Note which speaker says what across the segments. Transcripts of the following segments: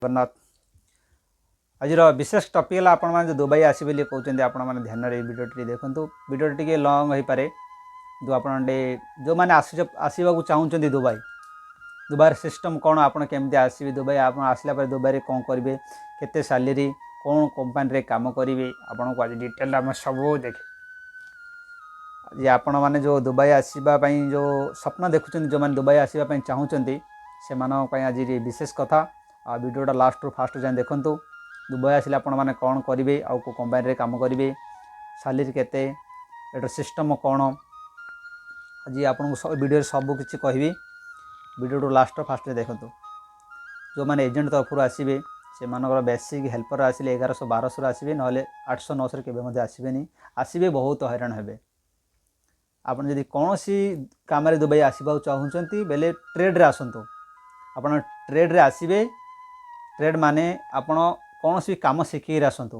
Speaker 1: जगन्नाथ आज विशेष टॉपिक है आपण मैंने दुबई आसबे कहते आपण मैंने ध्यान भिडियोटी देखूँ भिडियोटी टे लंग हो पारे जो आप जो मैंने आसवाक चाहते दुबई दुबई सिस्टम कौन आपड़ केमती आसबे दुबई आप आसला दुबई कौन करेंगे केते सैलरी कौन कंपानी काम करेंगे आपन को आज डिटेल आम सब देखे आज आपण मैंने जो दुबई आसवाई जो स्वप्न देखुं जो मैंने दुबई आसवाई चाहते से आज विशेष कथा आ वीडियोटा लास्ट रू फास्ट जाए देखूँ दुबई आसिले आपण मैंने कौन करेंगे आउ को कंपानी काम करेंगे सैलरी केते एटर सिस्टम कौन आज आपन वीडियो सब किसी कहि वीडियो लास्ट फास्ट देखूँ जो मैंने एजेंट तरफ आसबे से बेसिक हेल्पर आसिले 1100-1200 आसबे ना 800-900 के आसबे आसबे बहुत हैरान हे आपन जदि कौन सी काम दुबई आसवा चाहते बेले ट्रेड रे आसतु आपन ट्रेड रे आसबे ट्रेड माने आपन कौन सी काम शिखिक आसतु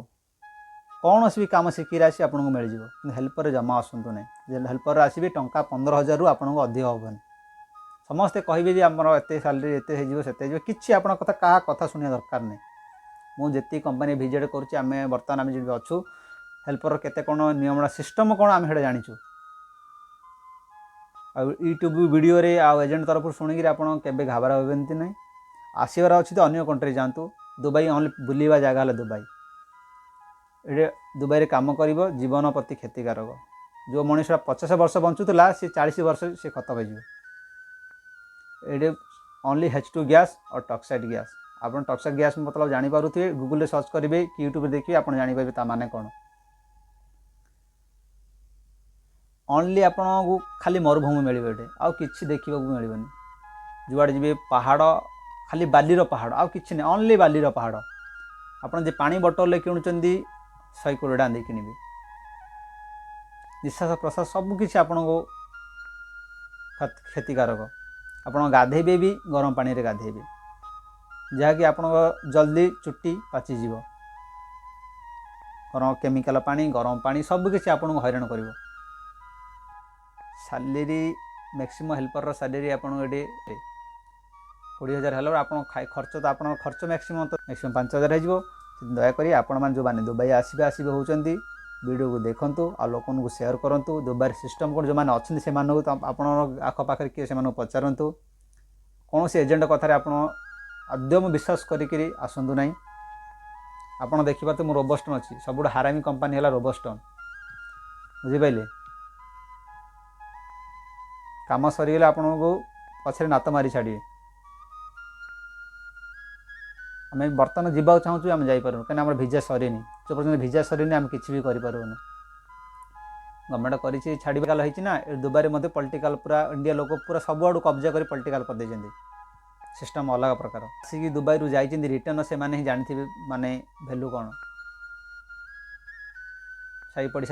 Speaker 1: कौन सी काम शिखिक आसी आपको मिल जाए हेल्पर जमा आसतु नहीं हेल्पर आसबे टंका 15,000 रु आपको अधिक हेनी समस्ते कहे जी आमर एत सैलरी एत किसी आप क्या कथा शुणा दरकार नहीं मुझे कंपानी विजिट करें बर्तमान आम जो अच्छू हेल्पर केते कौन नियम सिस्टम कौन आम जाचु यूट्यूब वीडियो रे एजेंट तरफ शुणिक आप घाबरा होती नहीं आसबार अच्छी तो अन्य कंट्री जातु दुबई ओनली बुलवा जगह है दुबई ये दुबई काम कर जीवन प्रति क्षतिकारक जो मनीष 50 वर्ष बंचुला सी 40 वर्ष से खत्म हो ये ओनली H2 गैस और टॉक्साइड गैस आप टॉक्साइड गैस मतलब जानीपे गूगल सर्च करेंगे कि यूट्यूब देखिए आप जानीपारे ता माने कौन ओनली आपन को खाली मरुभूमि मिले आउ कि देखा मिलबनी जुआड़े जी पहाड़ खाली बालीर पहाड़ आउ कि नहीं ओनली बालीर पहाड़ आपन जे पानी बोतल किणुंट 120 टଙ୍କା दे कि निश्वास प्रश्वास सबकि आपन को क्षतिकारक आपन गाधेबे भी गरम पानी रे गाधेबे जहाँकि आपन जल्दी चुट्टी पाचिज गरम केमिकल पानी गरम पानी सबकि आपन को हैरान कर सैलरी मैक्सिमम हेल्पर सैलरी आपन ये 20,000 है आप खर्च तो आप खर्च मैक्सिमम 5,000 हो दयाकोरी आपण मैंने जो मैंने दुबई आसबे होती वीडियो को देखूँ आ लोक सेयार करूँ दुबई सिस्टम कौन जो मैंने अच्छे से आप आखपाखे किए से पचारतु कौन से एजेंट कथार आप आद्यम विश्वास करी आसतु ना आपड़ देखिए मुझे रोबस्टन अच्छी सब हारामी कंपानी है रोबस्टन बुझिपारे काम सरीगले आपन को पछे नात मारी छाड़े आम बर्तमान जावाक चाहूँ आम जापर कहीं भिजा सरीनी जो पर्यटन भिजा सरीनी आम किसी भी करूँ गवर्नमेंट कर छाड़िकाल होना दुबई में पॉलिटिकल पूरा इंडिया लोक पूरा सब आड़ कब्जा कर पॉलिटिकल कर देते सिस्टम अलग प्रकार आसिक दुबई रु जाइए रिटर्न से माने ही जानी माने भैल्यू कौन साई पड़िशा